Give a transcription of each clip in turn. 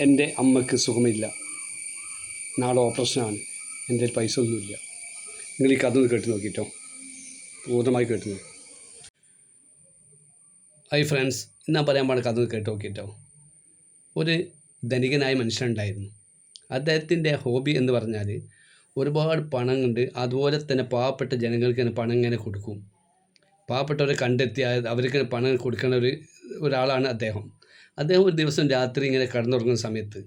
എൻ്റെ അമ്മയ്ക്ക് സുഖമില്ല, നാളെ ഓപ്പറേഷനാണ്, എൻ്റെ കയ്യിൽ പൈസ ഒന്നുമില്ല. നിങ്ങൾ ഈ കഥ ഒന്ന് കേട്ട് നോക്കിയിട്ടോ, പൂർണ്ണമായി കേട്ട് നോക്കി. ഹായ് ഫ്രണ്ട്സ്, ഞാൻ പറയാൻ പാടിയ കഥ ഒന്ന് കേട്ട് നോക്കിയിട്ടോ. ഒരു ധനികനായ മനുഷ്യനുണ്ടായിരുന്നു. അദ്ദേഹത്തിൻ്റെ ഹോബി എന്ന് പറഞ്ഞാൽ ഒരുപാട് പണം കൊണ്ട് അതുപോലെ തന്നെ പാവപ്പെട്ട ജനങ്ങൾക്ക് പണം ഇങ്ങനെ കൊടുക്കും. പാവപ്പെട്ടവരെ കണ്ടെത്തി അവർക്ക് പണം കൊടുക്കുന്ന ഒരാളാണ് അദ്ദേഹം. ഒരു ദിവസം രാത്രി ഇങ്ങനെ കിടന്നുറങ്ങുന്ന സമയത്ത്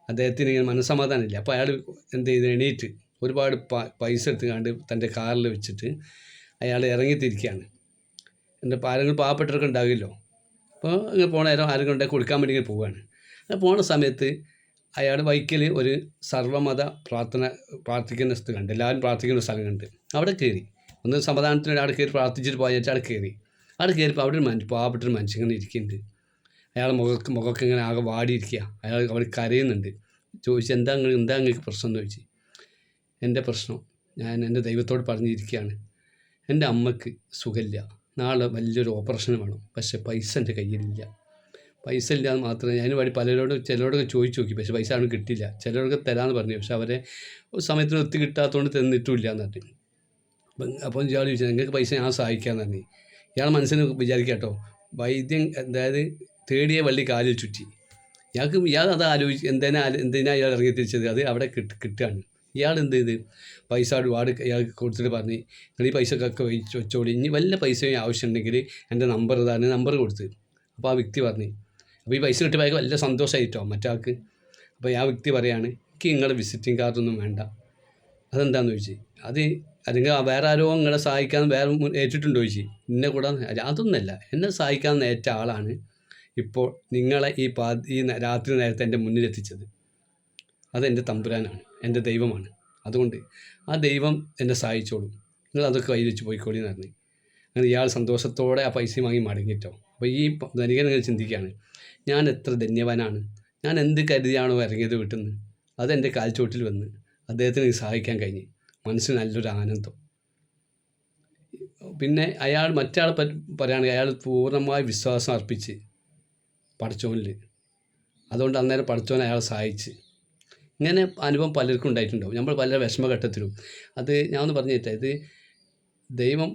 അദ്ദേഹത്തിന് ഇങ്ങനെ മനസ്സമാധാനമില്ല. അപ്പോൾ അയാൾ എന്ത് ചെയ്ത് എണീറ്റ് ഒരുപാട് പൈസ എടുത്തുകൊണ്ട് തൻ്റെ കാറിൽ വെച്ചിട്ട് അയാൾ ഇറങ്ങിത്തിരിക്കുകയാണ്. ആരെങ്കിലും പാവപ്പെട്ടവർക്ക് ഉണ്ടാവില്ലല്ലോ. അപ്പോൾ ഇങ്ങനെ പോണ നേരം ആരെങ്കിലും ഉണ്ടെങ്കിൽ കൊടുക്കാൻ വേണ്ടി ഇങ്ങനെ പോവുകയാണ്. അങ്ങനെ പോണ സമയത്ത് അയാൾ ബൈക്കിൽ ഒരു സർവ്വമത പ്രാർത്ഥിക്കുന്ന സ്ഥലം കണ്ട്, എല്ലാവരും പ്രാർത്ഥിക്കുന്ന സ്ഥലം കണ്ട് അവിടെ കയറി. ഒന്ന് സമാധാനത്തിന് ഒരാൾ കയറി പ്രാർത്ഥിച്ചിട്ട് പോയിട്ട് അവിടെ കയറിയപ്പോൾ അവിടെ ഒരു പാവപ്പെട്ടൊരു മനുഷ്യൻ ഇങ്ങനെ ഇരിക്കുന്നുണ്ട്. അയാൾ മുഖമൊക്കെ ഇങ്ങനെ ആകെ വാടിയിരിക്കുക. അവർ കരയുന്നുണ്ട്. ചോദിച്ചു, എന്താ നിങ്ങൾക്ക് പ്രശ്നം എന്ന് ചോദിച്ചു. എൻ്റെ പ്രശ്നം, ഞാൻ എൻ്റെ ദൈവത്തോട് പറഞ്ഞിരിക്കുകയാണ്, എൻ്റെ അമ്മയ്ക്ക് സുഖമില്ല, നാളെ വലിയൊരു ഓപ്പറേഷൻ വേണം, പക്ഷേ പൈസ എൻ്റെ കയ്യിലില്ല. പൈസ ഇല്ലാന്ന് മാത്രമേ ഞാൻ വേണ്ടി ചിലരോടൊക്കെ ചോദിച്ചു നോക്കി, പക്ഷേ പൈസ അവന് കിട്ടില്ല. ചിലരൊക്കെ തരാമെന്ന് പറഞ്ഞു, പക്ഷെ അവരെ സമയത്തിന് ഒത്തു കിട്ടാത്തതുകൊണ്ട് തന്നിട്ടുമില്ല എന്ന് പറഞ്ഞു. അപ്പോൾ ഇയാൾ ചോദിച്ചു, നിങ്ങൾക്ക് പൈസ ഞാൻ സഹായിക്കാമെന്ന് പറഞ്ഞു. ഇയാൾ മനസ്സിന് വിചാരിക്കുക കേട്ടോ, വൈദ്യം അതായത് തേടിയ വള്ളി കാലിൽ ചുറ്റി. ഇയാൾ അത് ആലോചിച്ച് എന്തിനാ ഇയാൾ ഇറങ്ങി തിരിച്ചത്, അത് അവിടെ കിട്ടുകയാണ്. ഇയാൾ എന്ത് ചെയ്ത് പൈസ ഒരുപാട് ഇയാൾക്ക് കൊടുത്തിട്ട് പറഞ്ഞ്, നിങ്ങൾ ഈ പൈസക്കൊക്കെ വെച്ചോളി, ഇനി വല്ല പൈസയും ആവശ്യമുണ്ടെങ്കിൽ എൻ്റെ നമ്പർ നമ്പർ കൊടുത്ത്. അപ്പോൾ ആ വ്യക്തി പറഞ്ഞു, അപ്പോൾ ഈ പൈസ കിട്ടിയപ്പോൾ വലിയ സന്തോഷമായിട്ടോ മറ്റാൾക്ക്. അപ്പോൾ ആ വ്യക്തി പറയാണ്, എനിക്ക് നിങ്ങളുടെ വിസിറ്റിംഗ് കാർഡൊന്നും വേണ്ട. അതെന്താണെന്ന് ചോദിച്ചു. അല്ലെങ്കിൽ വേറെ ആരോ നിങ്ങളെ സഹായിക്കാമെന്ന് വേറെ ഏറ്റിട്ടുണ്ടോ ചോദിച്ചു. എന്നെ കൂടാതെ അതൊന്നുമല്ല, എന്നെ സഹായിക്കാമെന്ന് ഏറ്റ ആളാണ് ഇപ്പോൾ നിങ്ങളെ ഈ രാത്രി നേരത്തെ എൻ്റെ മുന്നിലെത്തിച്ചത്. അതെൻ്റെ തമ്പുരാനാണ്, എൻ്റെ ദൈവമാണ്. അതുകൊണ്ട് ആ ദൈവം എന്നെ സഹായിച്ചോളൂ, നിങ്ങൾ അതൊക്കെ കയ്യിൽ വെച്ച് പോയിക്കോളി എന്ന് പറഞ്ഞു. അങ്ങനെ ഇയാൾ സന്തോഷത്തോടെ ആ പൈസ വാങ്ങി മടങ്ങിയിട്ടോ. അപ്പോൾ ഈ ധനികൻ നിങ്ങൾ ചിന്തിക്കുകയാണ്, ഞാൻ എത്ര ധന്യവാനാണ്, ഞാൻ എന്ത് കരുതിയാണോ ഇറങ്ങിയത് വീട്ടിൽ നിന്ന്, അതെൻ്റെ കാൽച്ചോട്ടിൽ വന്ന് അദ്ദേഹത്തിന് സഹായിക്കാൻ കഴിഞ്ഞ് മനസ്സിന് നല്ലൊരു ആനന്ദം. പിന്നെ അയാൾ മറ്റാൾ പറയുകയാണെങ്കിൽ അയാൾ പൂർണ്ണമായ വിശ്വാസം അർപ്പിച്ച് പടച്ചോനിൽ, അതുകൊണ്ട് അന്നേരം പടച്ചോൻ അയാളെ സഹായിച്ച്. ഇങ്ങനെ അനുഭവം പലർക്കും ഉണ്ടായിട്ടുണ്ടാവും. നമ്മൾ പല വിഷമഘട്ടത്തിലും. അത് ഞാൻ ഒന്ന് പറഞ്ഞിട്ട്, ഇത് ദൈവം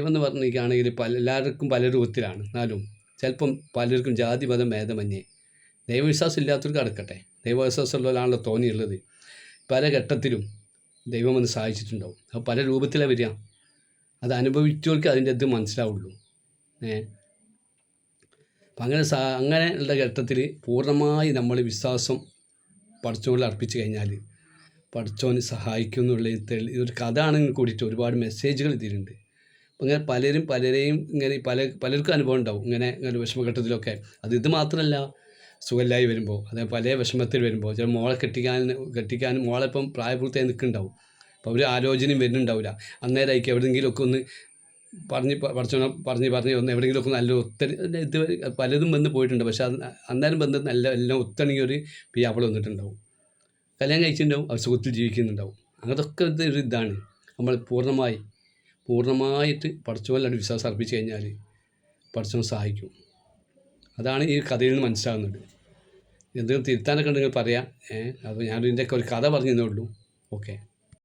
എന്ന് പറഞ്ഞിരിക്കുകയാണെങ്കിൽ എല്ലാവർക്കും പല രൂപത്തിലാണ്. എന്നാലും ചിലപ്പം പലർക്കും ജാതി മതം ഭേദമന്യേ ദൈവവിശ്വാസം ഇല്ലാത്തവർക്ക് അടക്കട്ടെ, ദൈവവിശ്വാസമുള്ളവരാണല്ലോ തോന്നിയുള്ളത്. പല ഘട്ടത്തിലും ദൈവം ഒന്ന് സഹായിച്ചിട്ടുണ്ടാവും. അപ്പോൾ പല രൂപത്തിലാണ് വരിക. അത് അനുഭവിച്ചവർക്ക് അതിൻ്റെ ഇത് മനസ്സിലാവുള്ളൂ. അപ്പം അങ്ങനെയുള്ള ഘട്ടത്തിൽ പൂർണ്ണമായി നമ്മൾ വിശ്വാസം പടച്ചോനിൽ അർപ്പിച്ച് കഴിഞ്ഞാൽ പടച്ചോന് സഹായിക്കും എന്നുള്ള ഒരു കഥ ആണെങ്കിൽ കൂടിയിട്ട് ഒരുപാട് മെസ്സേജുകൾ ഇതിലുണ്ട്. അപ്പം ഇങ്ങനെ പലരെയും ഇങ്ങനെ പലർക്കും അനുഭവം ഉണ്ടാവും ഇങ്ങനെ വിഷമഘട്ടത്തിലൊക്കെ. ഇത് മാത്രമല്ല, സുഖമില്ലായി വരുമ്പോൾ, അതായത് പല വിഷമത്തിൽ വരുമ്പോൾ, ചില മോളെ കെട്ടിക്കാനും മോളെപ്പം പ്രായപൂർത്തിയായി നിൽക്കുന്നുണ്ടാവും. അപ്പോൾ അവർ ആലോചനയും വരുന്നുണ്ടാവില്ല. അന്നേരമായിരിക്കും എവിടെയെങ്കിലുമൊക്കെ ഒന്ന് പറഞ്ഞ് ഒന്ന് എവിടെയെങ്കിലുമൊക്കെ നല്ല ഇത് പലതും വന്ന് പോയിട്ടുണ്ട്. പക്ഷെ അന്നേരം ബന്ധം എല്ലാം ഒത്തിണങ്ങിയ ഒരു പിയാപ്പിള വന്നിട്ടുണ്ടാവും, കല്യാണം കഴിച്ചിട്ടുണ്ടാവും, അവർ സുഖത്തിൽ ജീവിക്കുന്നുണ്ടാവും. അങ്ങനത്തൊക്കെ ഒരു ഇതാണ്. നമ്മൾ പൂർണ്ണമായിട്ട് പടച്ചോനിലാണ് വിശ്വാസം അർപ്പിച്ച് കഴിഞ്ഞാൽ പടച്ചോൻ സഹായിക്കും. അതാണ് ഈ കഥയിൽ നിന്ന് മനസ്സിലാകുന്നത്. എന്തെങ്കിലും തിരുത്താനൊക്കെ ഉണ്ടെങ്കിൽ പറയാം. അപ്പോൾ ഞാൻ ഇതിൻ്റെയൊക്കെ ഒരു കഥ പറഞ്ഞു തന്നേ ഉള്ളൂ. ഓക്കെ.